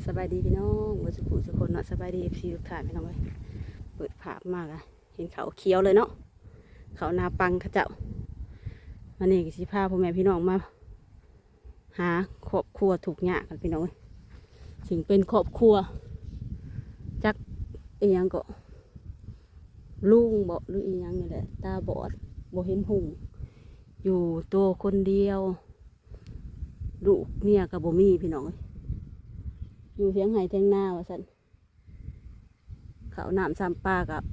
สบายดีพี่น้องวัสุขุสุคนเนาะสบายดีFCทุกท่านพี่น้องเลยเปิดภาพมากอะเห็นเขาเขียวเลยเนาะเขานาปังเขาเจ้าวันนี้สิพาพ่อแม่พี่น้องมาหาครอบครัวถูกหยากันพี่น้องเลยถึงเป็นครอบครัวจักอีหยังก็ลุงบอกหรืออีหยังนี่แหละตาบอดบ่เห็นหุ่งอยู่ตัวคนเดียวลูกเมียกับบ่มีพี่น้องเลยอยู่เทียงไห้เทียงนาว่าสันเขาวน้ำซ้ำปลากับ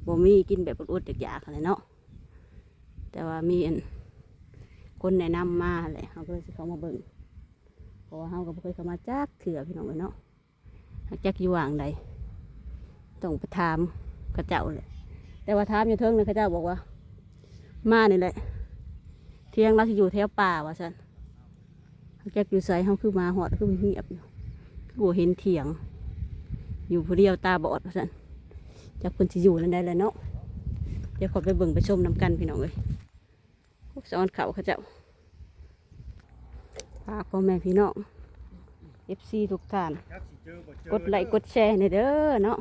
บ่มีกินแบบอดๆอยากๆอะไรเนาะแต่ว่ามีอันคนแนะนำมาแหละเขาก็เลยสิเขามาเบิ่งเพราะว่าเขาก็บ่เคยเข้ามาจักเถื่อพี่น้องเลยเนาะจักอยู่ว่างใดต้องไปถามเขาเจ้าเลยแต่ว่าถามอยู่เทิงเลยเขาเจ้าบอกว่ามานี่แหละเที่ยงเราสิอยู่แถวป่าว่าสันจักอยู่ใส่เขาคือมาหอดคือเงียบอยู่บัวเห็นเถียงอยู่ผู้เดียวตาบอดว่าสันจากคนที่อยู่นั่นได้แล้วเนาะเดี๋ยวขอไปเบิ่งไปชมน้ำกันพี่น้องเลยสอนเขาเขาเจ้าพาพ่อแม่พี่น้อง FC ทุกท่านกดไลค์กดแชร์ในเด้อเนาะ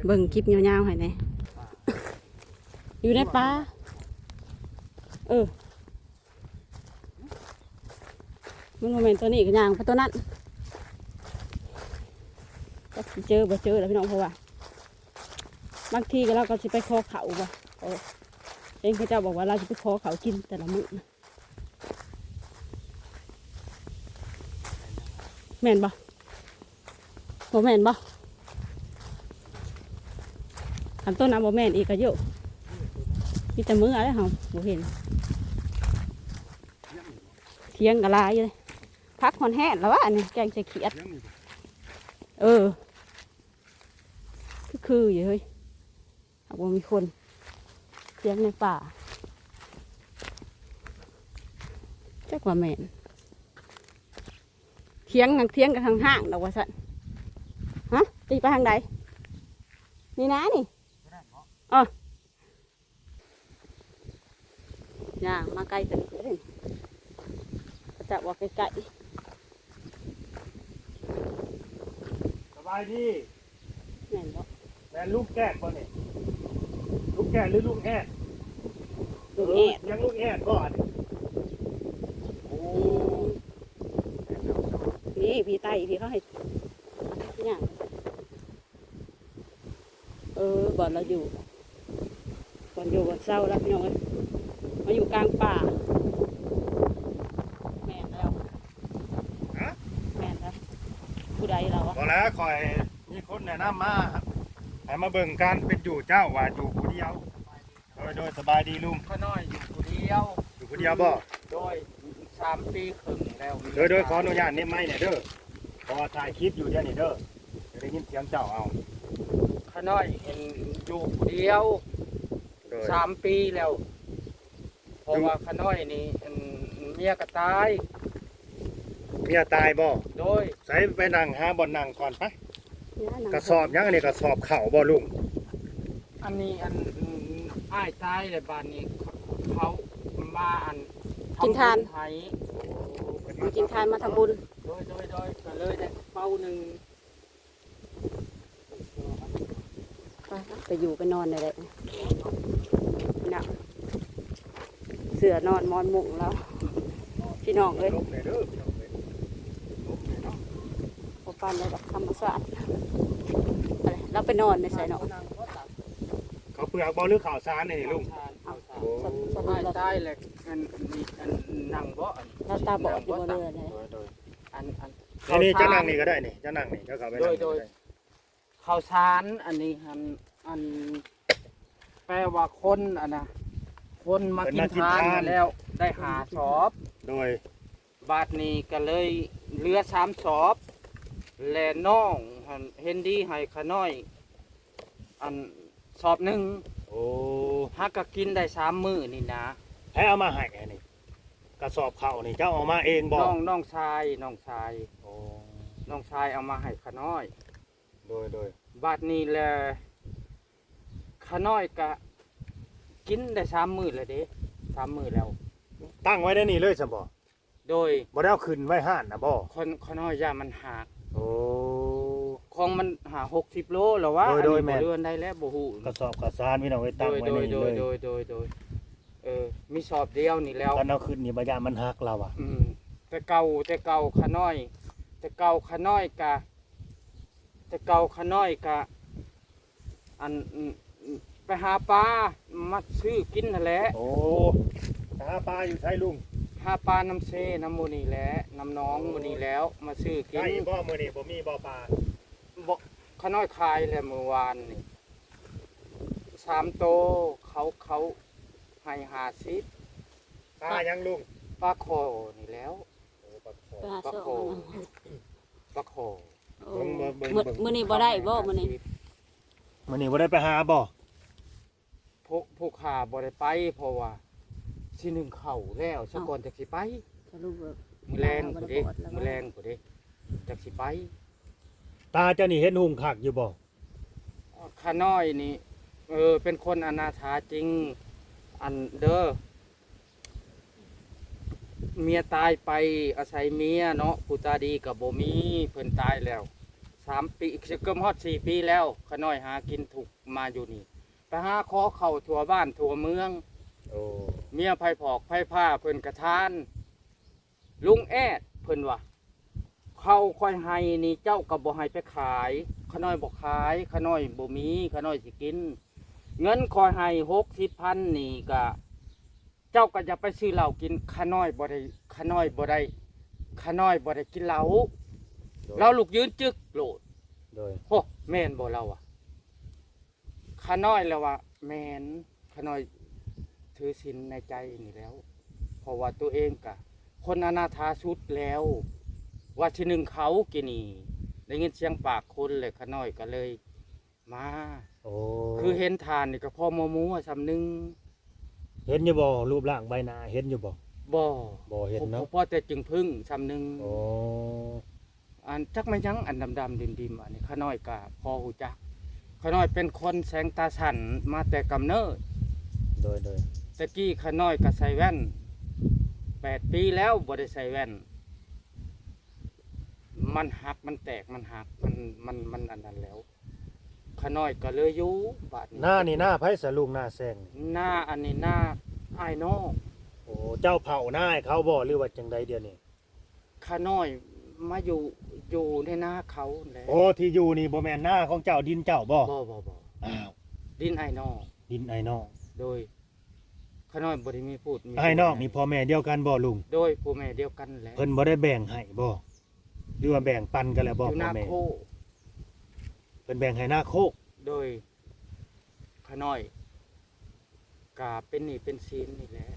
เบิ่งคลิปยาวๆให้แน่อยู่ในป่ามันโมเมนต์ตัวนี้กับยางเพราะตัวนั้นก็เจอบ่เจอแล้วพี่น้องเพราะว่าบางทีก็เราก็จะไปคอเขาบ่เองพระเจ้าบอกว่าเราจะไปคอเขากินแต่ละมื้อแม่นบ่แม่นบ่ขันต้นน้ำบ่แม่นอีกก็เยอะมีแต่มื้ออะไรเหรอบ่เห็นเทียงกะลายเลยพักหอนแห้งแล้ววะนี่แกงใส่เขียดคืออยู่เฮ้ยหากว่ามีคนเลี้ยงในป่าจักว่าแม่นเทียงกันห่างๆดอกว่าสันฮะตีไปทางใดนี่นะนี่ย่างมาไกลแต่นี่จะว่าไกลสบายดีแม่นบ่ แม่ลูกแกะบ่เนี่ยลูกแกะหรือลูกแอด ลูกแอด ยังลูกแอดบ่เนี่ยโอ้ นี่พี่ไตพี่เขาให้ย่างบ่อนเราอยู่บ่อนเศร้าแล้วพี่น้องเอ้ยมาอยู่กลางป่าแม่นแล้วแม่นแล้วผู้ใดเราอะ พอแล้วคอยมีคนแนะนำมาให้มาเบิ่งการเป็นอยู่เจ้าว่าอยู่ผู้เดียวโดยสบายดีลุง ข้าน้อยอยู่ผู้เดียว อยู่ผู้เดียวบ่ โดย3 ปีครึ่งแล้ว โดยขออนุญาตนี่ไม่เนี่ยเด้อเพราะว่าถ่ายคลิปอยู่เดี๋ยวนี้เด้อจะได้ยินเสียงเจ้าเอา ข้าน้อยเห็นอยู่ผู้เดียว โดย 3 ปีแล้วเพราะว่าข้าน้อยนี่เมียก็ตาย เมียตายบ่ โดย ใส่ไปนั่งหาบ่อนนั่งก่อนไป เนี่ยหนัง กระสอบยังอันนี้กระสอบเข่าบ่ลุง อันนี้อ้ายตายเลยบ้านนี้เขามากินทาน ไทย มากินทานมาทำบุญ โดยก็เลยได้เป้าหนึ่ง ไปอยู่ไปนอนเลยนะเสือนอนมอนมุงแล้วพี่น้องเลย ลบเลยเด้อพี่น้องเอ้ยลบเลยเนาะ พอปันเลยแบบธรรมศาสตร์อะไรเราไปนอนในใส่เนาะ เขาเปลือกบ่หรือข่าวสารนี่ลุง โอ้ สบา อ้าย ยตายเลยนั่งบ่ เราตาบอดอยู่บนเรือเลย โดย อัน นี่เจ้านั่งนี่ก็ได้นี่เจ้านั่งนี่เจ้าเขาไปนั่งนี่ก็ได้ ข้าวสารอันนี้อันแปลว่าคนคนมากินทานมาแล้วได้หาสอบ โดย บาทนี้ก็เลยเหลือ3 สอบและน้องเฮนดี้ให้ขาน้อย อันสอบหนึ่ง โอ้ ฮักก็กินได้3 มื้อนี่นะ ให้เอามาให้อันนี้กระสอบเข่านี่เจ้าเอามาเองบ่ น้องชาย โอ้ น้องชายเอามาให้ขาน้อย โดย บาทนี้แหละขาน้อยก็กินได้3 มื้อแล้วเด้3 มื้อแล้ว ตั้งไว้ได้นี่เลยซะบ่ โดย บ่ได้เอาขึ้นไว้ห้านนะบ่ คนน้อยย่ามันหัก โอ้ ของมันหา60 โลแล้ววะ โดย อันนี้ แม่น บ่เรือนได้แล้วบ่ฮู้ กระสอบกระสานพี่น้องไว้ตั้งไว้ โด ใน ย นี้ โด เลย ย โดยมีสอบเดียวนี่แล้ว ตอนเอาขึ้นนี่บ่ยามันหักเราอ่ะ แต่เก่าขาน้อยแต่เก่าขาน้อยกะอันไปหาปลามาซื้อกินนั่นแหละ โอ้หาปลาอยู่ใช่ลุง หาปลาน้ำเซน้ำมูนี่แหละน้ำหน้องมูนี่แล้วมาซื้อกิน ได้บ่มื้อนี้บ่มีบ่ปลา บ่ขาน้อยขายแล้วเมื่อวานนี่3 โตเขาให้50 ปลายังลุง ปลาคอนี่แล้ว โอ้ปลาคอ ปลา ปลา โซ โขปลาคอ โอ้มื้อนี้บ่ได้บ่มื้อนี้ มื้อนี้บ่ได้ไปหาบ่ ผู้ขาบ่ได้ไปเพราะว่าสิหนึ่งเข้าแล้วซะก่อนจักสิไป สรุปว่า มื้อแรงพุ่นเด้มื้อแรงพุ่นเด้จักสิไป ตาเจ้านี่เห็นหุ่งคักอยู่บ่ ข้าน้อยนี่เป็นคนอนาถาจริงอันเด้อเมียตายไปอาศัยเมียเนาะผู้ตาดีก็บ่มีเพิ่นตายแล้ว3 ปีเกือบฮอด4 ปีแล้วข้าน้อยหากินถูกมาอยู่นี่ไปหาขอเข้าทั่วบ้านทั่วเมือง โอ้ เมียไผผอกไผผ้าเพิ่นกระทาน ลุงแอดเพิ่นว่าเขาค่อยให้นี่เจ้าก็บ่ให้ไปขายขาน้อยบ่ขายขาน้อยบ่มีขาน้อยสิกิน เงินคอยให้60,000นี่ก็เจ้าก็จะไปซื้อเหล้ากินขาน้อยบ่ได้ขาน้อยบ่ได้ขาน้อยบ่ได้กินเหล้าเราลูกยืนจึกโลด โดย โหแม่นบ่เราอะขาน้อยแล้วว่าแม่นขาน้อยถือศีลในใจนี่แล้ว เพราะว่าตัวเองกะคนอนาถาสุดแล้ว ว่าที่หนึ่งเขากินนี่ได้ยินเสียงปากคนเลยขาน้อยก็เลยมา โอ้ คือเห็นทานนี่ก็พ่อมัวมัวสำนึง เห็นอยู่บ่รูปร่างใบหน้าเห็นอยู่บ่ บ่ บ่เห็นเนาะ พ่อแต่จึงพึ่งสำนึง โอ้ อันจักไม่ยั้งอันดำๆดิมๆอันนี้ขาน้อยกะพอหูจักขาน้อยเป็นคนแสงตาสันมาแต่กำเนิด โดย ตะกี้ขาน้อยก็ใส่แว่น8 ปีแล้วบ่ได้ใส่แว่น มันหักมันแตกมันหักมันอันนั้นแล้วขาน้อยก็เลยอยู่บาด หน้านี่หน้าไผสะลุงหน้าแซง หน้าอันนี้หน้าอ้ายน้อง โอ้เจ้าเผาหน้าให้เขาบ่หรือว่าจังใดเดี๋ยวนี้ ขาน้อยมาอยู่ในหน้าเขาแหล้ว โอ้ที่อยู่นี่บ่แม่นหน้าของเจ้าดินเจ้าบ่ บ่ อ้าว ดินอ้ายน้อง ดินไอ้น้อง โดยขาน้อยบ่ได้มีพูดมี ไอ้น้องนี่พ่อแม่เดียวกันบ่ลุง โดยพ่อแม่เดียวกันแหละ เพิ่นบ่ได้แบ่งให้บ่หรือว่าแบ่งปันกันแล้วบ่ อยู่ห พ่อ น้า แม่ โค เพิ่นแบ่งให้หน้าโคก โดยขาน้อยกาเป็นหนี่เป็นซีนนี่แหละ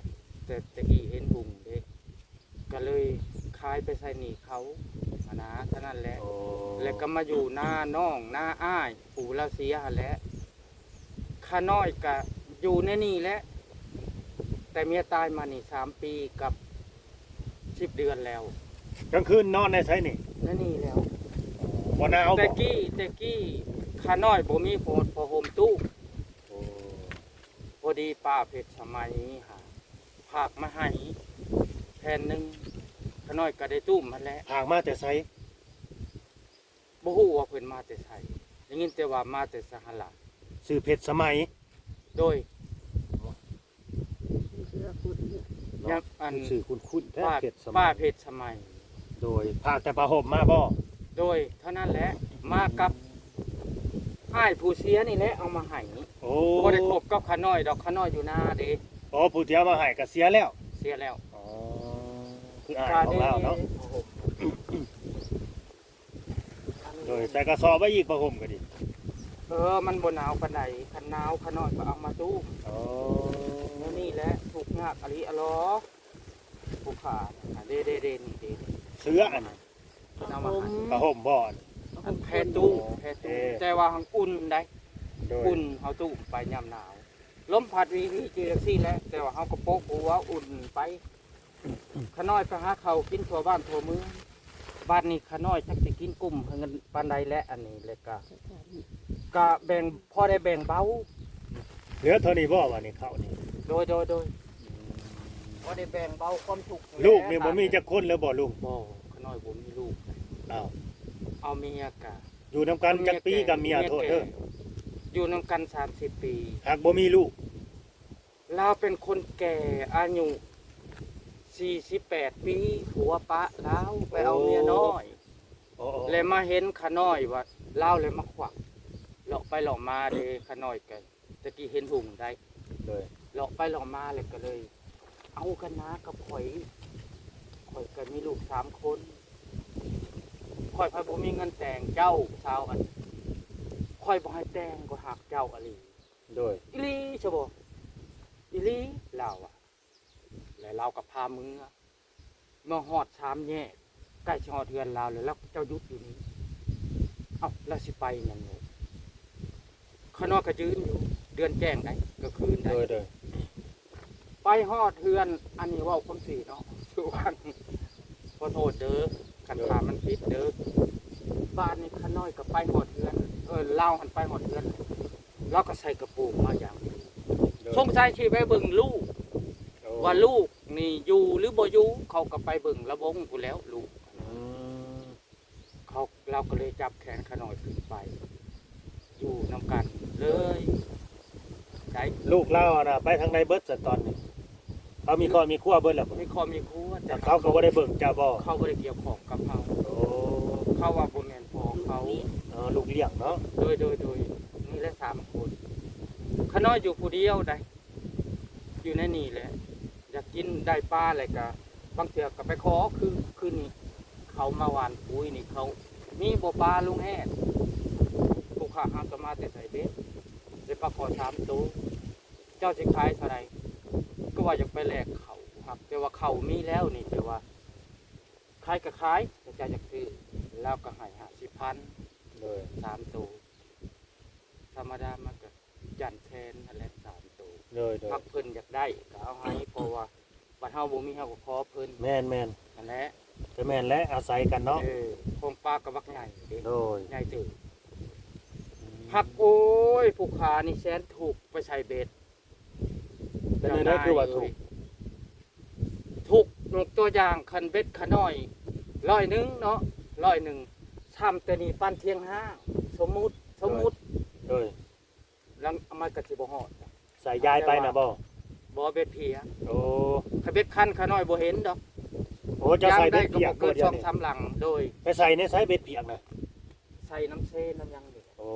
แต่ตะกี้เห็นบุงเด้ก็เลยขายไปใส่หนี้เขาอะนะเท่านั้นแหละ โอ้ แล้วก็มาอยู่หน้าน้องหน้าอ้ายปู่เราเสียหั่นแหละข้าน้อยก็อยู่ในนี่แหละแต่เมียตายมานี่3 ปีกับ10 เดือนแล้ว กลางคืนนอนในไสนี่ ในนี่แล้ว บ่หนาว แต่ บ่ กี้ข้าน้อยบ่มีพอห่มตู้ โอ้ พอดีป้าเพชรสมัยหาผากมาให้แผ่นหนึงข้าน้อยก็ได้ตุ้มมันแหละ ห่างมาแต่ไส บ่ฮู้ว่าเพิ่นมาแต่ไสได้ยินแต่ว่ามาแต่สหรัฐ ชื่อเพชรสมัย โดย เสื้อกุดเนี่ย ยับอัน ชื่อคุ้นๆแท้ ป้า เพชรสมั ป้าย เพชรสมัย โดยพาแต่ผ้าห่มมาบ่ โดยเท่านั้นแหละมากับอ้ายผู้เสียนี่แหละเอามาให้ โอ้ บ่ได้คบกับข้าน้อยดอกข้าน้อยอยู่หน้าเด้ โอ้ผู้ที่เอามาให้ก็เสียแล้ว เสียแล้ว อ๋อคืออ้ายของเราเนาะโดยใส่กระสอบไว้อีกผ้าห่มก็ดี มันบ่หนาวปานใดคันหนาวข้าน้อยก็เอามาตู้ อ๋อ แล้วนี่แหละถูกยากอะลิอะลอผู้ขาเด้นี่เด้ เสื้ออัน เอามาให้ ผ้าห่มบ่อน อันแพ้ตู้แต่ว่าหังอุ่นได้ โดย อุ่นเฮาตู้ไปยามหนาวลมพัดวีจีจังซี่แหละแต่ว่าเฮาก็โปกหัวอุ่นไปข้าน้อยไปหาข้าวกินทั่วบ้านทั่วเมืองบ้านนี้ข้าน้อยจักสิกินกุ้มเงินปานใดและอันนี้เลยก็แบ่งพอได้แบ่งเบา เหลือเท่านี้บ่ว่านี่ข้าวนี่ โดย บ่ได้แบ่งเบาความทุกข์ ลูกนี่บ่มีจักคนแล้วบ่ลุง บ่ขน้อยบ่มีลูก อ้าว เอาเมียกะ อยู่นํกันจักปีกับเมียโทษเด้อ อยู่นำกัน30 ปี หากบ่มีลูก เราเป็นคนแก่อายุ48 ปีผัวปะแล้วไปเอาเมียน้อย อ๋อ เลยมาเห็นขาน้อยว่าเล่าเลยมาขวักเลาะไปเลาะมาเด้ขาน้อยกันตะกี้เห็นหุ่งได้ เลย เลาะไปเลาะมาเลยก็เลย เอากันนะกับข่อยกันมีลูก3 คนข่อยพายบ่มีเงินแต่งเจ้าชาวอันข่อยบ่ให้แต่งก็หักเจ้าอะลี โดย อีหลีใช่บ่อีหลีเราอะแล้วเรากับพามึงอะเมื่อฮอด3 แยกใกล้สิฮอดเฮือนเราแล้วแล้วเจ้าหยุดอยู่นี่เอ้าแล้วสิไปหยังโหข้างนอกก็ยืนอยู่เดือนแจ้งได้ก็คืนได้ โดย ไปฮอดเฮือนอันนี้เว้าความสีเนาะสุวรรณขอโทษเด้อคันถามมันผิดเด้อบ้านนี้ข้าน้อยก็ไปฮอดเฮือนเล่าหันไปฮอดเฮือนเราก็ใส่กระโปรงมาอย่างดี โดย สงสัยสิไปเบิ่งลูก โอ้ ว่าลูกนี่อยู่หรือบ่อยู่เขาก็ไปเบิ่งระบงกูแล้วลูก อืม เราก็เลยจับแขนข้าน้อยขึ้นไป อยู่นำกันเลยได้ ลูกเล่าน่ะไปทางใดเบิดซะตอนนี้เขามีครอบมีครัวเบิดแล้วบ่ มีครอบมีครัว แต่เขาก็บ่ได้เบิ่งเจ้าบ่ เขาบ่ได้เกี่ยวข้องกับเขา โอ้ เขาว่าบ่แม่นพ่อเขา ลูกเลี้ยงเนาะ โดยนี่แหละ3 คนข้าน้อยอยู่ผู้เดียวได้อยู่ในนี่แหละอยากกินได้ปลาอะไรก็บางเทื่อก็ไปขอคือนี่เขามาหวานปุ๋ยนี่เขามีบ่ปลาลุงแฮดผู้ค้าหาก็มาแต่ใส่เบ็ดได้ปลาขอ3 ตัวเจ้าสิขายเท่าไหร่ก็ว่าอยากไปแลกเขาครับแต่ว่าเขามีแล้วนี่แต่ว่าขายก็ขายแต่เจ้าอยากซื้อแล้วก็ให้50,000 เลย 3 ตัวธรรมดามันก็ยันแทนนั่นแหละ3 ตัว เลยเลย พักเพิ่นอยากได้ก็เอาให้เพราะว่าบัดเฮาบ่มีเฮาก็ขอเพิ่น แม่นแม่น นั่นแหละ ก็แม่นและอาศัยกันเนาะ คงปลากับบักใหญ่เด้ โดย ใหญ่ตื่นพักโอ้ยผู้ขานี่แสนถูกไปใส่เบ็ด เป็นไงได้คือว่าถูก ถูกยกตัวอย่างคันเบ็ดขน้อย100เนาะ100ซ้ำแต่นี่ปั้นเที่ยงห้างสมมุติ โดย แล้วเอามาก็สิบ่ฮอด ใส่ยายไปนะบ่ บ่เบ็ดเพีย โอ้ ถ้าเบ็ดคันขน้อยบ่เห็นดอก โหจะใส่เบ็ด ก็ เปีย บ่ ก เกิ บ่ น เดียว ช่อง นี่ ทำหลังโดย ไปใส่ในใส่เบ็ดเปียกนะ ใส่น้ำเซน้ำยังนี่ โอ้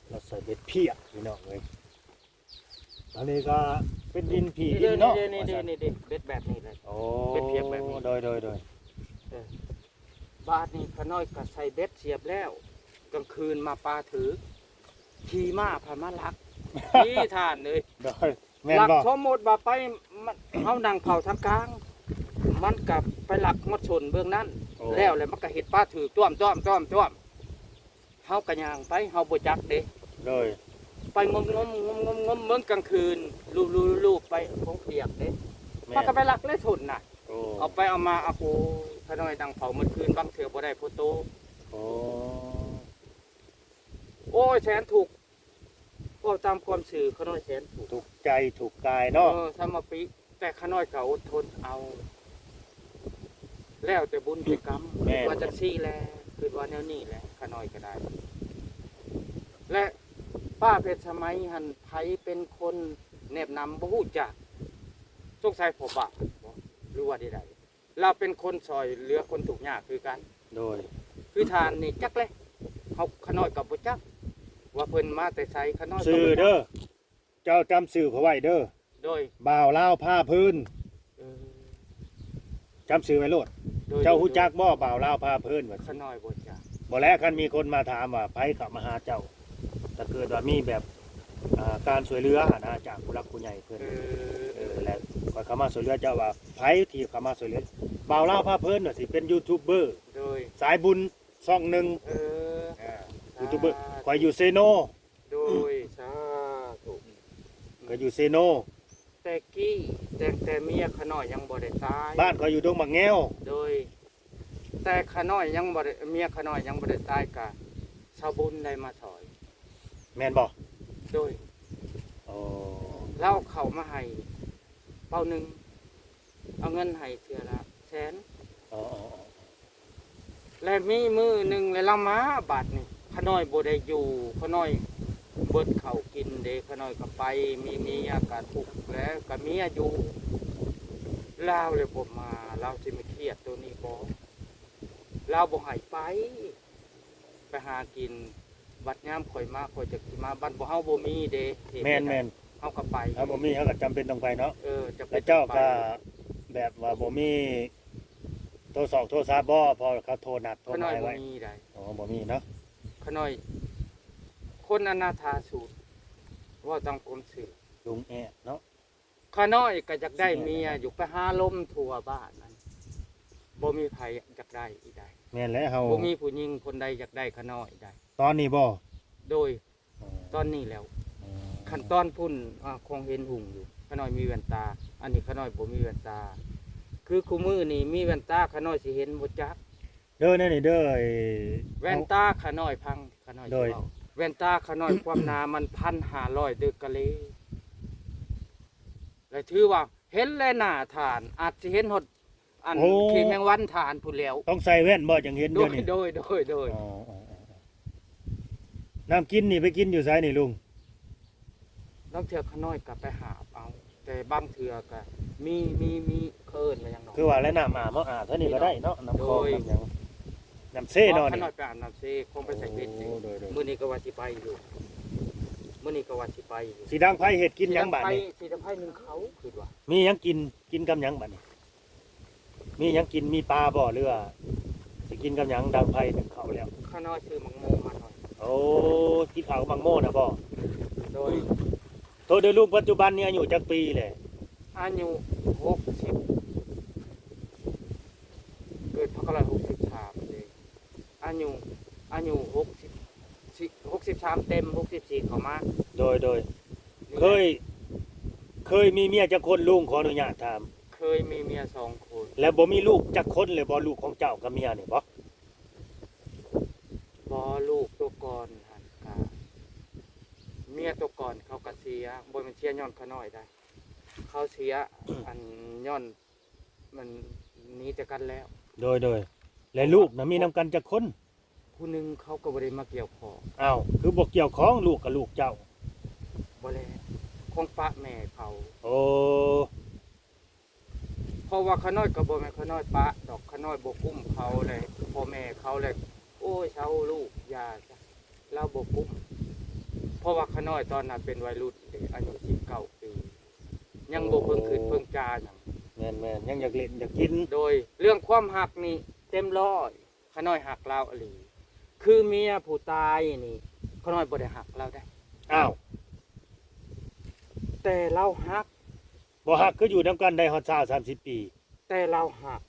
เราใส่เบ็ดเปียกพี่น้องเอ้ยอันนี้ก็เป็นดินผีดินเนาะ นี่เบ็ดแบบนี้เลย โอ้ เบ็ดเปียกแบบนี้ โดย บาทนี่ขน้อยก็ใส่เบ็ดเสียบแล้วกลางคืนมาปลาถือขี่ม้าพามาลักนี่ท่านเลย โดยแม่น ลัก บ่ สมมติว่าไปมันเฮานั่งเผาทางกลาง มันกับไปลักมดชนเบื้องนั้น โอ้ แล้วมันก็เห็ดปลาถือต้วมเฮากระย่างไปเฮาบ่จักเด้ โดย ไปงมเมืองกลางคืนลูบไปคงเปียกเด้ แม่ มัน น ก็ไปลักเลยชนน่ะ โอ้ เอาไปเอามาเอาโอ้ขน้อยดังเผาเมื่อคืนบางเถื่อบ่ได้โฟโต้ โอ้ โอ้ยแสนถูกก็ตามความสื่อขน้อยแสนถูก ถูกใจถูกกายเนาะ ถ้ามาปีแต่ขน้อยก็อดทนเอา แล้วแต่บุญแต่กรรมว่าจังซี่แลคือว่าแนวนี้แหละขน้อยก็ได้ และป้าเพชรสมัยหันไผเป็นคนแนบนำบ่ฮู้จักสงสัยพ่อบาบ่หรือว่าใดๆเราเป็นคนซอยเหลือคนถูกข์ยากคือกัน โดย คือทานนี่จักเลยเฮาขน้อยกับบ่จัก ว่าเพิ่นมาแต่ไสขน้อยก็ สื่อ บ่จัก เด้อเจ้าจำสื่อเขาไว้เด้อ โดย บ่าวลาวผ้าพื้น เออ จำสื่อไว้โลด โดย เจ้าฮู้จักบ่บ่าวลาวผ้าพื้นว่า ขน้อยบ่จัก บ่แล้วคันมีคนมาถามว่าไผเข้ามาหาเจ้าถ้าเกิดว่ามีแบบการช่วยเหลือนะจากผู้รักผู้ใหญ่เพิ่น และข้อยเข้ามาช่วยเหลือเจ้าว่าไผที่เข้ามาช่วยเหลือบ่าวลาวผ้าพื้นน่ะสิเป็นยูทูบเบอร์ โดย สายบุญช่องหนึง เออ ยูทูบเบอร์ข่อยอยู่เซโน โดยสาธุ ก็อยู่เซโน แต่กี้แต่เมียขน้อยยังบ่ได้ตาย บ้านข่อยอยู่ดงบักแง้ว โดย แต่ขน้อยยังบ่ได้เมียขน้อยยังบ่ได้ตายกะชาวบุญได้มาถอย แม่นบ่ โดย โอ้ เราเข้ามาให้เป้าหนึงเอาเงินให้เทื่อละแสน อ๋อ และมีมือหนึงแล้วเรามาบาดนี่ขาน้อยบ่ได้อยู่ขาน้อยเบิดข้าวกินเด้ขาน้อยก็ไปมีเมียก็ทุกข์แล้วก็เมียอยู่ลาวเลยบ่มาเราสิมาเครียดตัวนี้บ่เราบ่ให้ไปหากินบัดยามข่อยมาข่อยจะสิมาบ้านบ่เฮาบ่มีเด้ แม่น เฮาก็ไป ถ้าบ่มีเขาก็จำเป็นต้องไปเนาะ จะไป แล้วเจ้าก็แบบว่าบ่มีโทรศัพท์บ่พอเขาโทรนัดโทร ขา ห น้อ มาย ย บ่ ไว้ มีได้ อ๋อบ่มีเนาะ ขาน้อย คนอนาถาสูตรว่าตามความสื่อ ลุงแอะเนาะ ขาน้อยก็อยากได้เมียอยู่ไปหาลมทั่วบ้านนั้นบ่มีไผอยากได้อีกได้ แม่นแล้วเฮา บ่มีผู้หญิงคนใดอยากได้ขาน้อยได้ ตอนนี้บ่ โดยตอนนี้แล้วขั้นตอนพุ่นคงเห็นหุ่งอยู่ขาน้อยมีแว่นตา อันนี้ขาน้อยบ่มีแว่นตา คือคู่มือนี่มีแว่นตาขาน้อยสิเห็นบ่จัก เด้อนี่เด้อไอ้ แว่นตาขาน้อยพังขาน้อย โดย สิเว้าแว่นตาขาน้อย ความหนามัน 1,500 เด้อกะเลแล้วถือว่าเห็นแล้วหน้าฐานอาจสิเห็นหดอันที่แมงวันฐานพุ่นแล้ว ต้องใส่แว่นบ่จังเห็น โด เด้อย นี่ โดย อ๋อน้ำกินนี่ไปกินอยู่ไสนี่ลุง น้องเถื่อขาน้อยกลับไปหาเอาแต่บางเถื่อก็มีเคินมาอย่างน้อย คือว่าแล้วน้ำอาบบ่อาบเท่านี้ก็ได้เนาะน้ำคลอง โดย น้ำหยังน้ำเซ่เนาะ ขา นี่ น้อยไปอาบน้ำเซคงไปใส่เพชร โอ้โดย มื้อนี้ก็ว่าสิไปอยู่มื้อนี้ก็ว่าสิไปอยู่ สีดังไผเฮ็ดกินหยังบัดนี้ สีดำไผ่หนึ่งเขาคือว่า มีหยังกินกับหยังบัดนี้มีหยังกินมีปลาบ่หรือว่าสิกินกับหยังดังไผถึงเขาแล้ว ข้าน้อยซื้อมังโมมาหน่อย โอ้กินข้าวกับมังโม่น่ะบ่ โดย โทษเด้อลุงปัจจุบันนี้อายุจักปีแหละ อายุ60เกิดพศ63เลยอายุ63เต็ม64เข้ามา โดยเคยมีเมียจักคนลุงขออนุญาตถาม เคยมีเมีย2 คน แล้วบ่มีลูกจักคนเลยบ่ลูกของเจ้ากับเมียนี่บ่ บ่ลูกตัวก่อนหั่นกะเมียตัวก่อนเขาก็เสียบ่แม่นเสียย้อนขาน้อยได้ เขาเสียอันย้อนมันหนีจากกันแล้ว โดยและลูกน่ะมีนํกันจักคน ผู้หนึงเขาก็บ่ได้มาเกี่ยวข้อง อ้าวคือบ่เกี่ยวข้องลูกกับลูกเจ้า บ่แล้วของป้าแม่เขา โอ้ เพราะว่าขาน้อยก็บ่แม่นขาน้อยปะดอกขาน้อยบ่กุ้มเขาเลยพ่อแม่เขาเลยโอ้ยเช้าลูกอย่าจ้ะเราบ่กุ้มเพราะว่าขาน้อยตอนนั้นเป็นวัยรุ่นเด็กอายุ19 ปียังบ่เพิ่งขึ้นเพิ่งจาหยัง แม่นๆยังอยากเล่นอยากกิน โดยเรื่องความหักนี่เต็มร้อยขาน้อยหักเราอหลีคือเมียผู้ตายนี่ขาน้อยบ่ได้หักเราได้ อ้าว แต่เราหัก บ่ฮักคืออยู่นํกันได้ฮอด30 ปี แต่เราหัก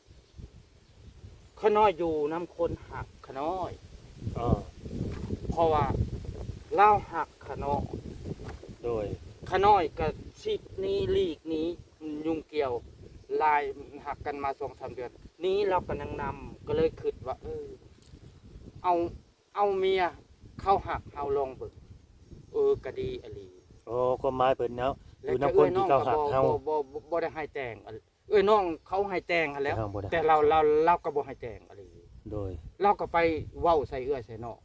ขาน้อยอยู่น้ำคนหักขาน้อย อ๋อ เพราะว่าเราหักขาน้อย โดย ขาน้อยกับชิดนี้ลีกนี้ยุ่งเกี่ยวลายหักกันมา2-3 เดือน นี้เราก็นั่งนำก็เลยคิดว่าเอาเมียเข้าหักเอาลองเบิกก็ดีอหลี โอ้ความหมายเพิ่นเนาะอ แล้ว ยู่ ก็ นํคนที่เขาหักเฮา บ่ได้ให้แต่งอะน้องเขาให้แต่งหั้นแล้ว เฮาบ่ได้ แต่เราก็บ่ให้แต่งอะไร โดย เราก็ไปเว้าใส่เอื้อใส่นอก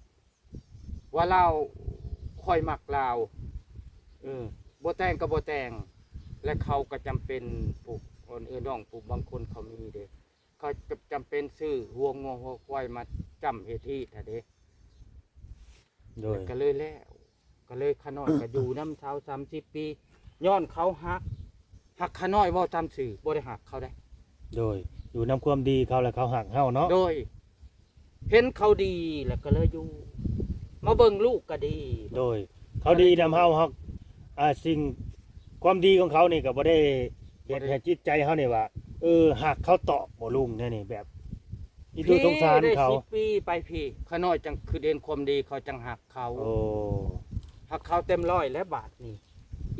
ว่าเราค่อยมักเราบ่แต่งก็บ่แต่งและเขาก็จำเป็นปลูกน้องปลูกบางคนเขามีเด้เขาจำเป็นซื้อหัวงัวหัวควายมาจำเฮ็ดที่แท้เด้ โดย ก็เลยแล้วก็เลยขาน้อยก็อยู่น้ำเช้า30 ปีย้อนเขาหักขาน้อยเว้าตามสื่อบ่ได้หักเขาได้ โดยอยู่นํความดีเขาแล้วเขาหักเฮาเนาะ โดยเห็นเขาดีแล้วก็เลยอยู่มาเบิ่งลูกก็ดี โดยเขาดีนำเฮาฮักสิ่งความดีของเขานี่ก็บ่ได้เฮ็ดให้จิตใจเฮานี่ว่าหักเขาตอบบ่ลุงแน่นี่แบบอีตัวสงสารเขา ได้10 ปีไปพี่ขาน้อยจังคือเด่นความดีเขาจังหักเขา โอ้ หักเขาเต็มร้อยและบาทนี่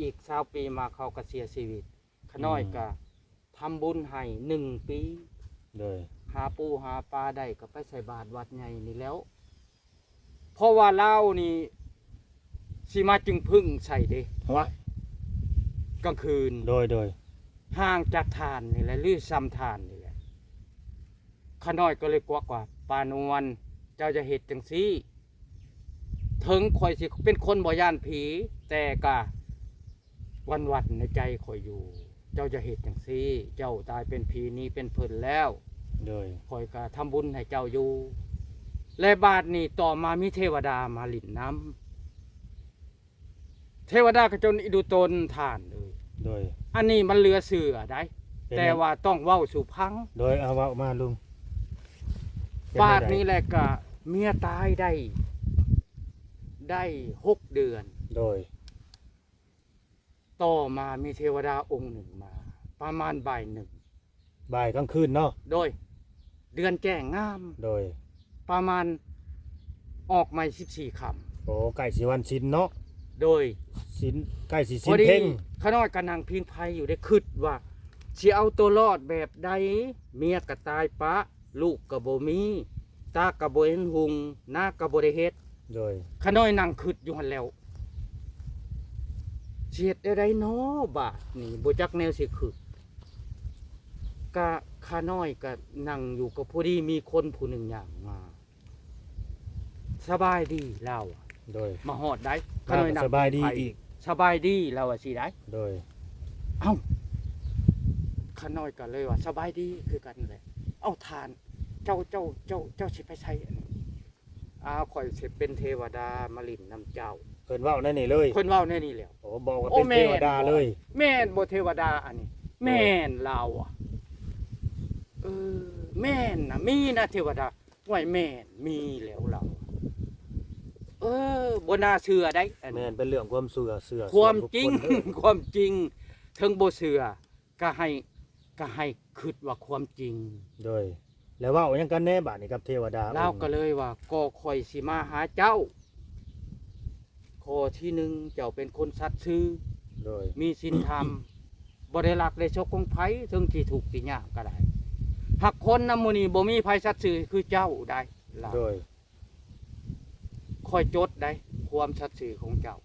อีก20 ปีมาเขาก็เสียชีวิตขาน้อยก็ทำบุญให้1 ปี โดย หาปูหาปลาได้ก็ไปใส่บาตรวัดใหญ่นี่แล้ว เพราะว่าเล่านี่สิมาจึงพึ่งใส่เด้ วะ กลางคืน โดย ห่างจากฐานนี่แหละหรือซ้ำฐานนี่แหละข้าน้อยก็เลยกลัวกว่าปานวันเจ้าจะเฮ็ดจังซี่ถึงข่อยสิเป็นคนบ่ย่านผีแต่ก็วันๆในใจข่อยอยู่ เจ้าจะเฮ็ดจังซี่ เจ้าตายเป็นผีนี้เป็นเพิ่นแล้ว โดย ข่อยก็ทำบุญให้เจ้าอยู่และบาดนี้ต่อมามีเทวดามาหลิ่นน้ำเทวดาก็จนอิดุตนทานเลย โดย อันนี้มันเหลือเสือได้ เป็น แต่ว่าต้องเว้าสู่พัง โดยเอาเว้ามาลุงเป็น บาด จั่งใด นี้แหละก็เมียตายได้6 เดือน โดย ต่อมามีเทวดาองค์หนึ่งมา ประมาณบ่ายหนึ่ง บ่ายกลางคืนเนาะ โดย เดือนแจ้งงาม โดย ประมาณออกใหม่14 ค โอ้ใกล้สิวันศีลเนาะ ำโดย ศีลใกล้สิ พ ศี อ ล ดี เพ่ง ขน้อยกำลังพิงภัยอยู่ได้คิดว่าสิเอาตัวรอดแบบใดเมียก็ตายปะ ลูกก็บ่มีตาก็บ่เห็นหุงหน้าก็บ่ได้เฮ็ด โดย ขน้อยนั่งคิดอยู่หั่นแล้วสิเฮ็ดได้ไดน้อบาดนี่บ่จักแนวสิคิดก็ขาน้อยก็นั่งอยู่ก็พอดีมีคนผู้หนึ่งอย่างมา สบายดีเราอะ โดย มาฮอดได้ ข้าก็สบายดีอีก สบายดีเราอะสิได้ โดย เอ้าข้าน้อยก็เลยว่าสบายดีคือกันแหละเอาทานเจ้าสิไปใช้อันนี้ข่อยสิเป็นเทวดามาลินน้ำเจ้า เพิ่นเว้านั่นนี่เลย เพิ่นเว้าแน่นี่แหล้ว โอ้บอกว่า โอ้ เป็น แม่ เทวดาเลย แม่นบ่เทวดาอันนี้ แม่นเราอ่ะแม่นนะมีนะเทวดาไว้แม่นมีแล้วเราบ่น่าเชื่อได้อัน แม่ นี้ นเป็นเรื่องความเชื่อ ความจริง ส่วนบุคคลเด้อ ความจริงถึงบ่เชื่อก็ให้คิดว่าความจริง โดย แล้วเว้าหยังกันแน่บาดนี้กับเทวดา เราก็เลยว่าก็ค่อยสิมาหาเจ้าข้อที่หนึ่งเจ้าเป็นคนสัตย์ซื่อ โดย มีศีลธรรมบ่ได้รักได้ชกของไผถึงที่ถูกที่ยากก็ได้หากคนนำมื้อนี้บ่มีไผสัตย์ซื่อคือเจ้าได้ล่ะ โดย ค่อยจดได้ความสัตย์ซื่อของเจ้า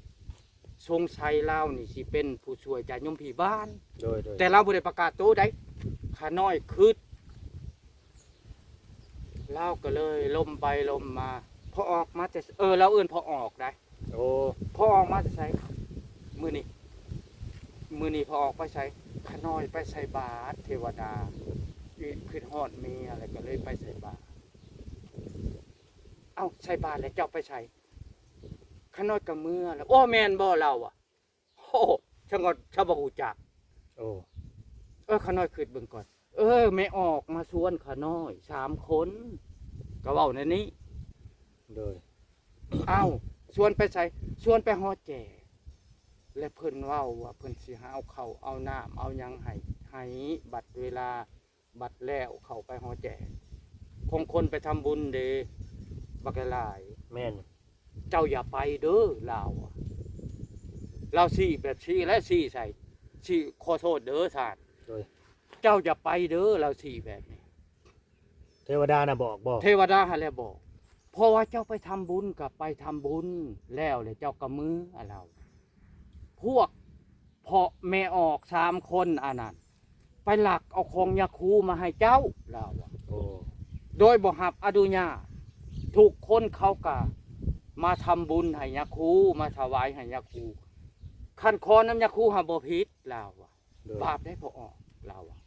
ทรงชัยลาวนี่สิเป็นผู้ช่วยจากยมพี่บ้าน โดย แต่เราบ่ได้ประกาศตัวได้ข้าน้อยคิดเราก็เลยลมไปลมมาพอออกมาแต่เราเอิ้นพอออกได้ โอ้ พอออกมาจะใส่มือนี้พอออกไปใส่ขน้อยไปใส่บาตรเทวดาขึ้นฮอดมีอะไรก็เลยไปใส่บาตรเอ้าใส่บาตรแล้วเจ้าไปใส่ขน้อยกับมือแล้วโอ้แมนบ่เราอ่ะโอ้ช่างก็ชาวบ่ฮู้จัก โอ้ ขน้อยขึ้นเบิ่งก่อนไม่ออกมาชวนขน้อย3 คนก็เว้าในนี้ โดย เอ้าชวนไปใส่ชวนไปฮอดแจและเพิ่นเว้าว่าเพิ่นสิหาเอาข้าวเอาน้ำเอาหยังให้บัดเวลาบัดแล้วเข้าไปฮอดแจคงคนไปทำบุญเด้บักหลาย แม่น เจ้าอย่าไปเด้อลาวอะเราสิแบบสิและสิใส่สิขอโทษเด้อท่าน โดย เจ้าอย่าไปเด้อเราสิแบบนี้ เทวดาน่ะบอก เทวดาหาแล้วบอกเพราะว่าเจ้าไปทำบุญกับไปทำบุญแล้วเลยเจ้าก็มืออะเราพวกพ่อแม่ออก3 คนอันนั้นไปหลักเอาของยาคูมาให้เจ้าเราอะ โอ้ โดยบ่ฮับอนุญาตทุกคนเขาก็มาทำบุญให้ยาคูมาถวายให้ยาคูคันคอน้ำยาคูหาบ่ผิดเราอะ โดย บาปได้พอออกเราอะ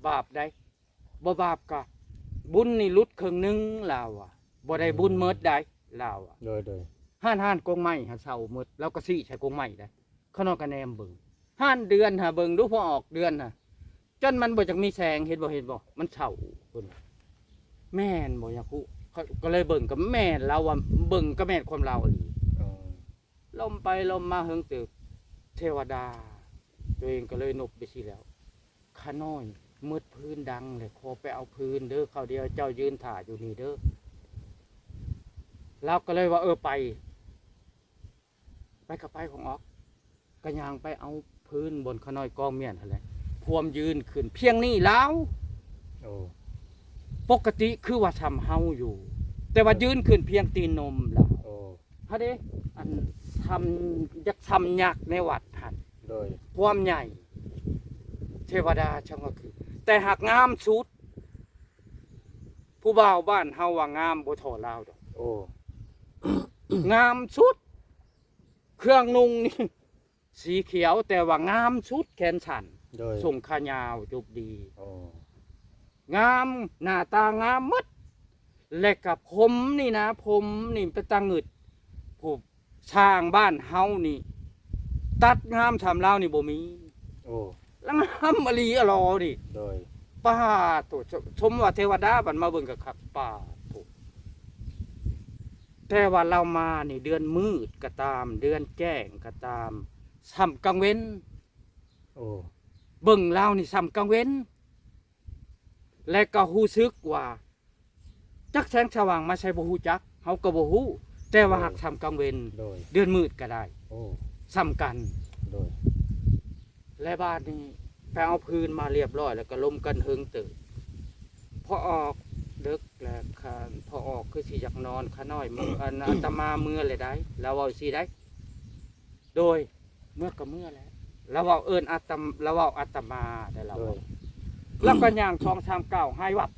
บาปได้บ่บาปกะบุญนี่ลุดครึ่งหนึงเราอะบ่ได้บุญเมิดได้เราอะ โดย ห้านกงไม้หาเสาเมิดแล้วก็ซี่ใช้กงไม้ได้เขานอกกันแนมเบิ่งห้านเดือนหาเบิ่งดูพอออกเดือนน่ะจนมันบ่จักมีแสงเห็นบ่มันเฉาพุ่นแม่นบ่อยากคุก็เลยเบิ่งกับแม่นเราว่าเบิ่งก็แม่นความเราอีหลี อ๋อ ลมไปลมมาเฮิงตึกเทวดา ตัวเองก็เลยนบไปสิแล้วข้าน้อยมืดพื้นดังเลยขอไปเอาพื้นเด้อเขาเดียวเจ้ายืนถ่าอยู่นี่เด้อเราก็เลยว่าไปกับไปของออกกระยางไปเอาพื้นบนข้าน้อยกองเมียนอะไรพวมยืนขึ้นเพียงนี่แล้ว โอ้ ปกติคือว่าทำเฮาอยู่ แต่ว่ายืนขึ้นเพียงตีนนมแล้ว โอ้ ฮะเด้อันทำยักษ์ในวัดหัน โดย ความใหญ่ เทวดาช่างก็คือ แต่หากงามสุด ผู้บ่าวบ้านเฮาว่างามบ่เท่าลาวดอก โอ้ งามสุด เครื่องนุ่งนี่ สีเขียวแต่ว่างามสุดแขนฉัน โดย ส่งขายาวจุบดี โอ้ งามหน้าตางามหมดและกับผมนี่นะ ผมนี่เป็นตาหงึดผู้ช่างบ้านเฮานี่ ตัดงามชามลาวนี่บ่มี โอ้ แล้วงามอลีอลอนี่ โดย ป้าตัวชมว่าเทวดาบันมาเบิ่งกับคักป้าตัวแต่ว่าเรามานี่เดือนมืดก็ตาม เดือนแจ้งก็ตามซ้ำกลางเว้น โอ้ เบิ่งเรานี่ซ้ำกลางเว้น และก็ฮู้ซึกว่า จักแสงสว่างมาใช้บ่ฮู้จักเฮาก็บ่ฮู้แต่ว่าหักซ้ำกลางเว้น โดย เดือนมืดก็ได้ โอ้ ซ้ำกัน โดย และบ้านนี้ไปเอาพื้นมาเรียบร้อยแล้วก็ล้มกันเฮิงตึกพอออกดึกแล้วค่ะพอออกคือสิอยากนอนขาน้อยมืออันอาตมาเมื่อเลยได้แล้วเอาสิได้ โดยเมื่อก็เมื่อแล้วแล้วเอาเอิ้นอาตมแล้วเอาอาตมาได้แล้ว โดย แล้วก็ย่างช่องชามเก่าให้วับ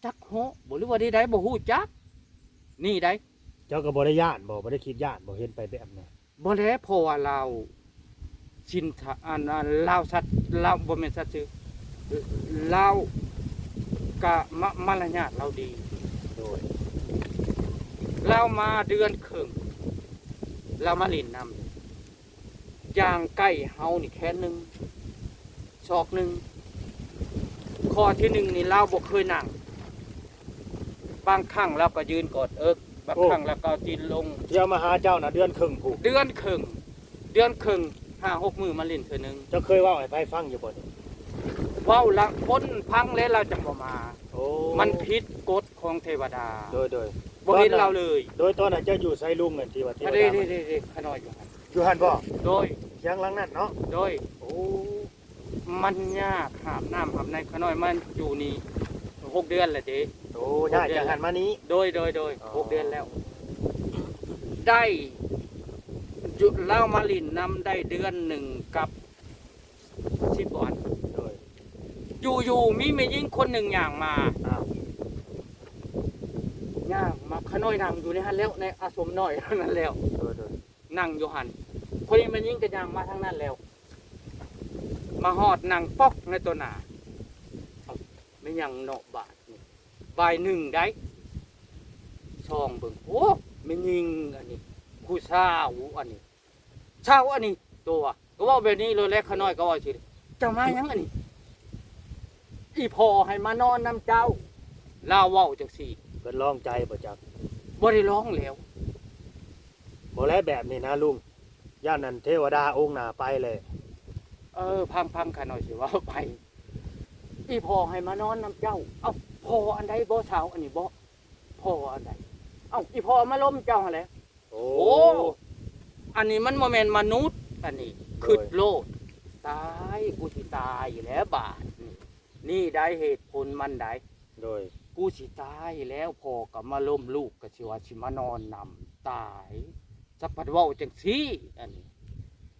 จักโหบ่รู้ว่าได้บ่ฮู้จัก นี่ได้ เจ้าก็บ่ได้ย่านบ่ได้คิดย่านบ่เห็นไปแบบนั้น บ่แล้เพราะว่าเราชินทะอันลาวสัตว์ลาวบ่แม่นสัตว์ซื่อลาวกะมารยาทเราดี โดย เรามาเดือนครึ่งเรามาเล่นน้ำย่างใกล้เฮานี่แค่นึงศอกหนึงข้อที่หนึ่งนี่เราบ่เคยนั่งบางครั้งเราก็ยืนกอดเอิกบางครั้งเราก็ตีนลง เที่ยวมาหาเจ้าน่ะเดือนครึ่งผู้ เดือนครึ่ง5-6 มื้อมาเล่นเทื่อนึง เจ้าเคยเว้าให้ไผฟังอยู่บ่นี่ เว้าละพ้นพังแล้วเราจะบ่มา โอ้ มันผิดกฎของเทวดา โดย บ่เห็นเราเลย โดยตอนนั้นเจ้าอยู่ไสลุงนั่นที่ว่าเทว อัน ดา นี้ขน้อยอยู่หั่น อยู่หั่นบ่ โดย เถียงหลังนั้นเนาะ โดย โอ้ มันยากหามน้ำหามในขน้อยมันอยู่นี่6 เดือนแล้วเด้ โอ้ย่าจากหันมานี้ โดย อ๋อ 6 เดือนแล้ว ได้อยู่เล่ามาลินนำได้เดือนหนึ่งกับ10 วัน โดย อยู่มีแม่หญิงคนหนึ่งอย่างมา อ้าว ย่างมาขน้อยนั่งอยู่ในหันแล้วในอาสมน้อยนั่นแล้ว โดย นั่งอยู่หันคนนี้มันยิ่งกระยางมาทางนั้นแล้ว มาหอดนั่งปอกในตัวหนาเอาไม่ยังเนาะบาทนี่ใบายหนึ่งได้ช่องเบิ่งโอ้ไม่ยิงอันนี้ผู้เช่าอันนี้เช่าอันนี้ตัวก็ว่าแบบนี้เลยแลกขน้อยก็ว่าสิเจ้ามายังอันนี้อีพอให้มานอนน้ำเจ้าลาวเว้าจังสี่ เพิ่นลองใจบ่จัก บ่ได้ร้องแล้ว บ่แล้วแบบนี้นะลุงย่านนั้นเทวดาองค์หน้าไปเลย พังขน้อยสิว่าไปอีพอให้มานอนน้ำเจ้า เอ้าพออันใดบ่เช้าอันนี้บ่พออันใดเอ้าอีพอมาล้มเจ้าหั่นแหละ โอ้ โอ้อันนี้มันบ่แม่นมนุษย์ อันนี้คือโลดตายกูสิตายอยู่แล้วบาดนี่ได้เหตุผลมันได้ โดย กูสิตายแล้วพอก็มาล้มลูกก็สิว่าสิมานอนนำตายสักพัดเว้าจังซี่อันนี้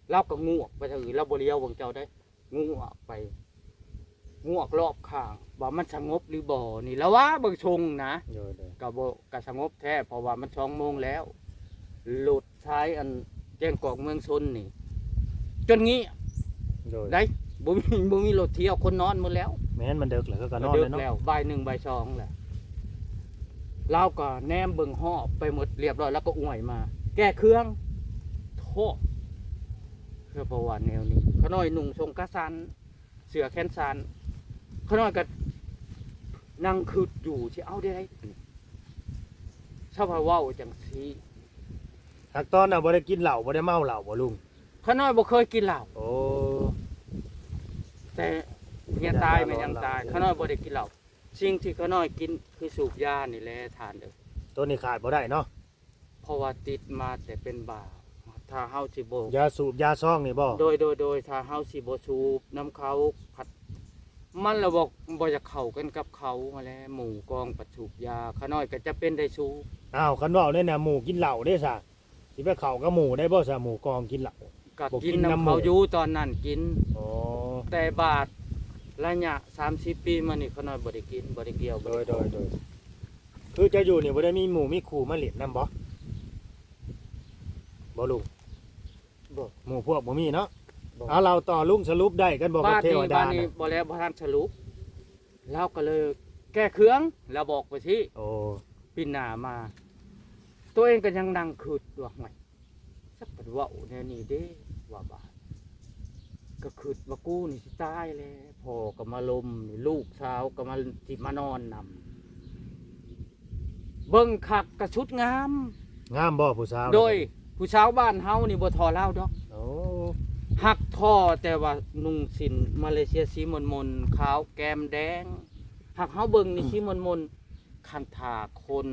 เราก็งวกไปทางอื่นเราบ่เลี้ยวเบิ่งเจ้าได้งวกไปงวกรอบข้างว่ามันสงบหรือบ่นี่แล้วว่าเบิ่งชงนะ โดย ก็บ่ก็สงบแท้เพราะว่ามัน2 โมงแล้วหลุดท้ายอันแจ้งกอกเมืองชนนี่ จนงี้ โดย ได้บ่มีรถเที่ยวคนนอนหมดแล้ว แม่นมันดึกแล้วก็นอน ดึ เลย ก เนาะ แล้วบ่าย 1 บ่าย 2แหละเราก็แนมเบิ่งหอบไปหมดเรียบร้อยแล้วก็อวยมา แก้เครื่องโทษเพื่อประวัติแนวนี้ขน้อยนุ่งทรงกะสันเสือแขนสันขน้อยก็นั่งคืดอยู่สิเอาได้ไดชาวเว้าจังซี่ หากตอนน่ะบ่ได้กินเหล้าบ่ได้เมาเหล้าบ่ลุง ขน้อยบ่เคยกินเหล้า โอ้ แต่เมียตายมันยังตายขน้อยบ่ได้กินเหล้าสิ่งที่ขน้อยกินคือสูบยานี่แหละทานเด้อ ตัวนี้ขาดบ่ได้เนาะ เพราะว่าติดมาแต่เป็นบาปถ้าเฮาสิบ่ ยาสูบยาซ่องนี่บ่ โดยถ้าเฮาสิบ่สูบน้ำเขาผัดมันระบอกบ่จะเข้ากันกับเขามาแล้วหมู่กองปัดสูบยาขน้อยก็จะเป็นได้สูบ อ้าวคันเว้าเนี่ยน่ะหมู่กินเหล้าเด้ซะสิไปเข้ากับหมู่ได้บ่ซะหมู่กองกินเหล้า ก็ บ่ กินน้ำ ห เขาอยู่ตอนนั้นกิน อ๋อ แต่บาทระยะ30 ปีมานี่เขาน้อยบ่ได้กินบ่ได้เกี่ยว โด บ่ ย ได้ โดยคือจะอยู่นี่บ่ได้มีหมู่มีคู่มาเล่นนํบ่บ่ลุง บ่ หมู่พวกบ่มีเนาะ บ่ เอาเราต่อลุงสรุปได้กันบ่กับ บ้าน เท นี้ วดา บ้านนี้ น่ะ บ่แล้วบ่ทันสรุปเราก็เลยแก้เครื่องแล้วบอกไปที่ โอ้ ปีหน้ามา ตัวเองก็ยังนั่งคิดว่าไงสักปัดเว้าแนวนี้เด้ว่าบาดก็คิดว่ากูนี่สิตายแล้วพ่อก็มาลมนี่ลูกสาวก็มาสิมานอนนำเบิ่งคักก็ชุดงาม งามบ่ผู้สาว โดยผู้สาวบ้านเฮานี่บ่ทอเล่าดอก โอ้ หักท่อแต่ว่านุ่งสินมาเลเซียสีมนมนขาวแก้มแดงหักเฮาเบิ่งนี่สีมนมนคันถาคน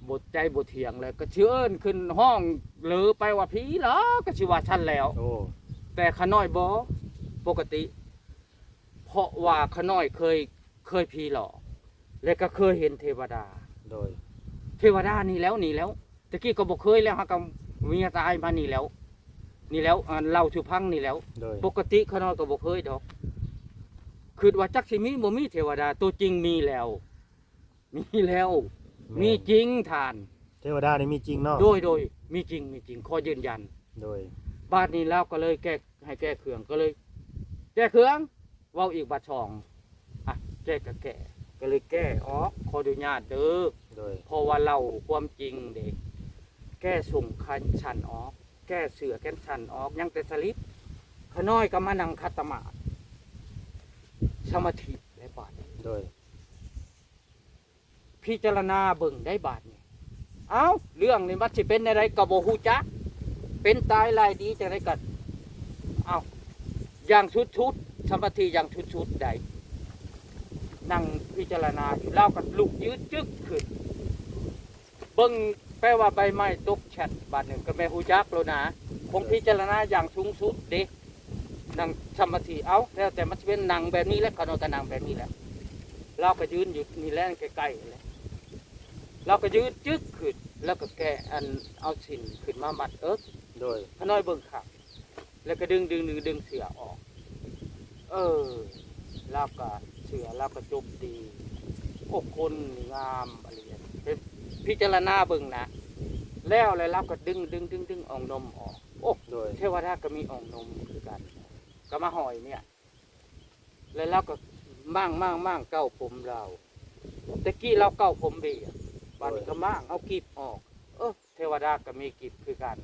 บทใจบทเถียงเลยก็เชิญขึ้นห้องหรือไปว่าผีเหรอก็สิว่าฉันแล้ว โอ้ แต่ขน้อยบ่ปกติ เพราะว่าขน้อยเคยผีหลอกและก็เคยเห็นเทวดา โดย เทวดานี่แล้วตะกี้ก็บ่เคยแล้วฮะก็เมียตายมานี่แล้วเล่าสู่พังนี่แล้ว โดย ปกติขน้อยก็บ่เคยดอกคือว่าจักสิมีบ่มีเทวดาตัวจริงมีแล้ว มีจริงท่าน เทวดานี่มีจริงเนาะ โดยมีจริงขอยืนยัน โดย บ้านนี้แล้วก็เลยแก้ให้แก้เครื่องก็เลย แก้เครื่องเว้าอีกบาทช่องอ่ะแก้ก็เลยแก้ออกขออนุญาตเด้อ โดย เพราะว่าเราความจริงเด็กแก้ส่งคันชันออก แก้เสือแก้ชันออกยังแต่สลิปขน้อยก็มานั่งคัตตมาธิสมาธิได้บาท โดย พิจารณาเบิ่งได้บาทนี่เอ้าเรื่องนี้มันสิเป็นอะไรกับโบฮูจักเป็นตายลายดีจะได้กันเอ้าอย่างชุดสมาธิอย่างชุดใดนั่งพิจารณาอยู่เล่ากันลุกยืดจึกขึ้นเบิ่งแปลว่าใบไม้ตกแฉดบาทหนึ่งก็แม่ฮูจักแล้วนะคงพิจารณาอย่างสูงสุดเด็กนั่งสมาธิเอาแล้วแต่มันจะเป็นนั่งแบบนี้แล้วขนอยก็นั่งแบบนี้แหละเราก็ยืนอยู่นี่แหละใกล้ๆเลยเราก็ยืนจึกขึ้นแล้วก็แกะอันเอาสินขึ้นมามัดโดย ขน้อยเบิ่งขับแล้วก็ดึงเสือออกแล้วก็เสือแล้วก็จบดีโอ้คนนี่งามอะไรอย่างเงี้ยเป็นพิจารณาเบิ่งนะแล้วเราก็ดึงอ่องนมออกโอ้ โดย เทวดาก็มีอ่องนมคือกันก็มาหอยเนี่ยแล้วเราก็มั่งเก้าผมเราตะกี้เราเก้าผมเบี้ยวันนี้ก็มั่งเอากีบออกเทวดาก็มีกีบคือกัน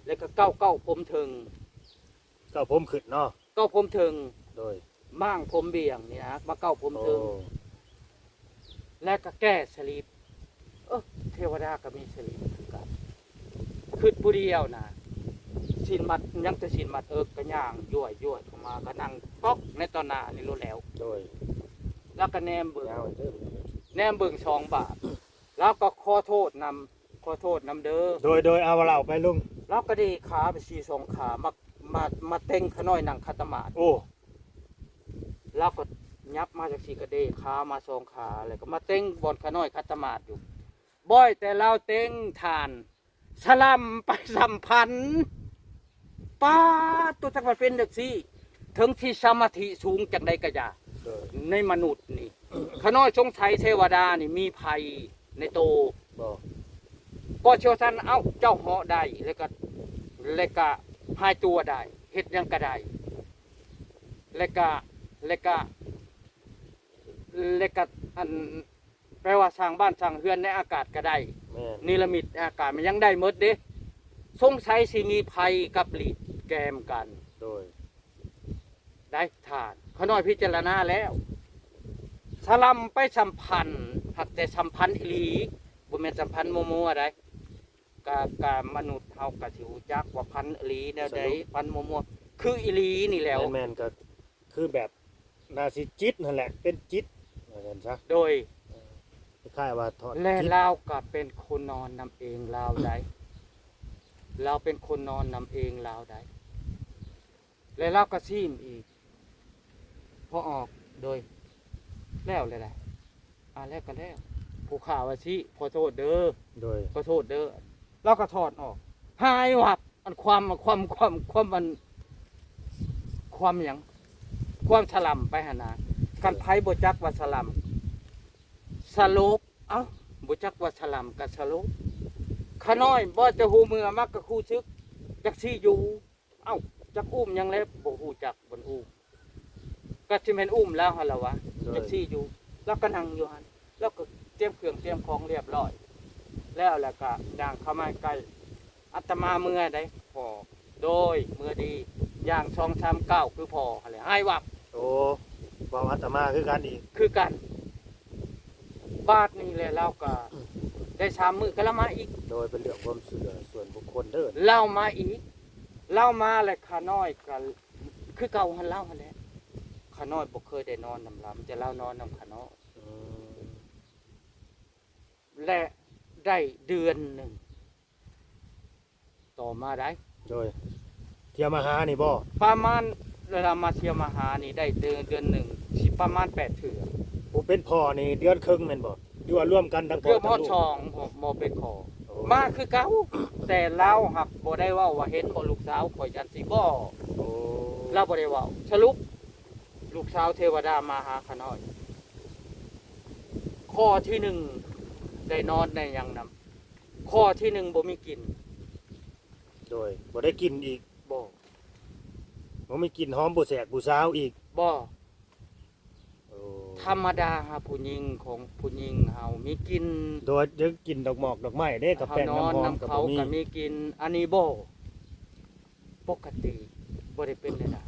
แล้วก็เก้าผมถึง ก็ผมขึ้นเนาะ เก้าผมถึง โดย มั่งผมเบี่ยงนี่นะมาเก้าผม โอ้ ถึงแล้วก็แก้สลีปเทวดาก็มีสลีปคือกันคือผู้เดียวนะสินมัดยังจะสินมัดก็ย่างย่วยเข้ามาก็นั่งก๊อกในตอนหน้านี่รู้แล้ว โดย แล้วก็แนมเบิ่ง ยาวเด้อ แนมเบิ่ง2 บาท แล้วก็ขอโทษนำเด้อ โดยเอาเราไปลุง แล้วก็ได้ขาไป4-2 ขามาเต็งขน้อยนั่งคัตมาด โอ้ แล้วก็ยับมาจาก4กระเดขามา2 ขาแล้วก็มาเต็งบอนขน้อยคัตมาดอยู่บ่อยแต่เราเต็งทานสลัมไปสัมพันธ์ป้าตัวจังหวัดเป็นจังซี่ถึงที่สมาธิสูงจังใดก็อย่า โดย ในมนุษย์นี่ขน้อยชงชัยเทวดานี่มีภัยในโต บ่ ก็เชียวท่านเอ้าเจ้าเหาะได้แล้วก็หายตัวได้เฮ็ดหยังก็ได้แล้วก็อันแปลว่าสร้างบ้านสร้างเรือนในอากาศก็ได้ แม่น นิรมิตอากาศมันยังได้หมดเด้สงสัยสิมีภัยกับหลีดแกมกัน โดย ได้ทานขน้อยพิจารณาแล้วสลัมไปสัมพันธ์หักแต่สัมพันธ์อีหลีบ่แม่นสัมพันธ์มัวๆได้กมนุษย์เฮาก็สิรู้จักว่าพันธ์อีหลีแนวใดพันธ์มัวๆคืออีหลีนี่แล้ว แม่นก็คือแบบนาสิจิตนั่นแหละเป็นจิตว่าซั่นซะ โดย คล้ายๆว่าทอด และ จิต เราก็เป็นคนนอนนำเองเราได้เราเป็นคนนอนนำเองเราได้และเราก็ซีมอีกพอออกโดยแล้วเลยได้แล้วก็แล้วผู้ข่าวว่าสิขอโทษเด้อ โดย ขอโทษเด้อเราก็ถอดออกหายวับ อันความมันความหยังความสลัมไปหนนะกันไผบ่จักว่าสลัมสโลปเอ้าบ่จักว่าสลัมกับสโลปขาน้อยบ่จะฮู้มือมักกับคู่ชึกจักสิอยู่เอ้าจักอุ้มหยังแล้วบ่ฮู้จักบนอุ้มก็สิแม่นอุ้มแล้วหั่นล่ะวะจักสิอยู่แล้วก็นั่งอยู่หั่นแล้วก็เตรียมเครื่องเตรียมของเรียบร้อยแล้วก็ย่างเข้ามาใกล้อาตมาเมื่อใดพอโดยเมื่อดีย่าง2-3 คือพอหั่นแหละให้วับ โอ้เว้าอาตมาคือกันอีก คือกันบาทนี่แหละเราก็ได้3 มื้อก็ละมาอีก โดยเป็นเรื่องความเชื่อส่วนบุคคลเด้อ เล่ามาอีกเล่ามาแหละขาน้อยก็คือเก่าหันเล่าหั่นแหละขาน้อยบ่เคยได้นอนนำลำแต่เล่านอนนำขาน้อย อืม และได้เดือนหนึ่งต่อมาได้ โดยเที่ยวมาหานี่บ่ ประมาณเวลามาเที่ยวมาหานี่ได้เดือนหนึ่งสิประมาณ8 เถื่อ ผู้เป็นพ่อนี่เดือนครึ่งแม่นบ่หรือว่าร่วมกันทั้งพ่อ เกือบฮ ทั้ อง ด ลูก ช่องบ่เป็นขอ โอ้ มาคือเก่าแต่เราหักบ่ได้เว้าว่าเห็นบ่ลูกสาวข่อยจันสิบ่ โอ้ เราบ่ได้เว้าสรุปลูกสาวเทวดามาหาขาน้อยข้อที่1ได้นอนได้หยังนำข้อที่1บ่มีกิน โดยบ่ได้กินอีก บ่ บ่มีกินหอมบ่แสกผู้สาวอีก บ่ โอ้ ธรรมดาหาผู้หญิงของผู้หญิงเฮามีกิน โดยยังกินดอกหมอกดอกไม้เด้กับ เฮา แป้ง นอน น้ำหอม นำ กับ เขา บ่มี ก็มีกินอันนี้บ่ปกติบ่ได้เป็นเลยนะ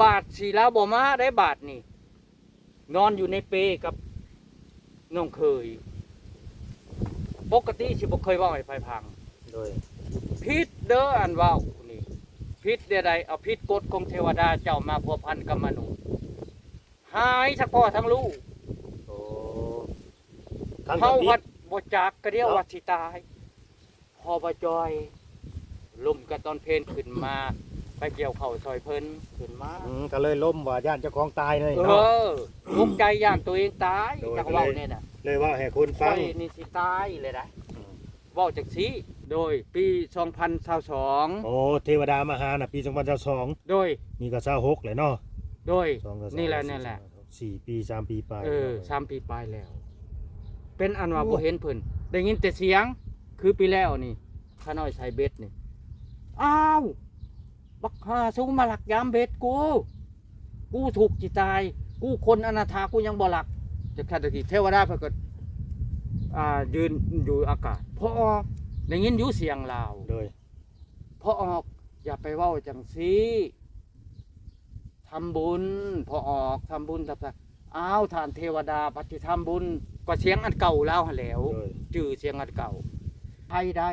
บาทสิแล้วบ่มาได้บาทนี่ นอนอยู่ในเปกับน้องเคย ปกติสิบ่เคยเว้าให้ไผพัง โดย ผิดเด้ออันเว้านี่ผิดใดๆเอาผิดกฎของเทวดาเจ้ามาพัวพันกับมนุษย์หายทั้งพ่อทั้งลูก โอ้ทั้ง เฮา กับ วั ดิ ดบ่จักก็เดียวว่าสิตายพอบ่จอยลุ่มกันตอนเพลนขึ้นมา ไปเกี่ยวเข้าวซอยเพิ่นขึ้นมา ก็เลยล้มว่าย่านเจ้าของตายเลย เอ เนาะ อตกใจย่านตัวเองตาย โดย จักเว้าเนี่ยน่ะ เลยว่าให้คน ฟั ฟั ง ง นี่สิตายเลยนะ อืม เว้าจักซี่โดยปี 2022 โอ้เทวดามาหาน่ะปี2022 โดย นี่ก็26เลยเนาะ โดย 2 นี่แหละนี่แหละ 4 ปี3 ปีไป 3 ปีปลายแล้ว เป็นอันว่าบ่เห็นเพิ่นได้ยินแต่เสียง คือปีแล้วนี่ข้าน้อยใส่เบ็ดนี่ อ้าว บักหาสูงมาหลักยามเบ็ดกู กูถูกจิตาย กูคนอนาถากูยังบ่หลักจะแค่ตะกี้เทวดาเพิ่นก็ยืนอยู่อากาศพอออกได้ยินอยู่เสียงลาว โดย พอออกอย่าไปเว้าจังซี่ทำบุญพอออกทำบุญทำสักอ้าวท่านเทวดาปฏิทำบุญก็เสียงอันเก่าแล้วหั่นแหล้ว โดย จื่อเสียงอันเก่าใครได้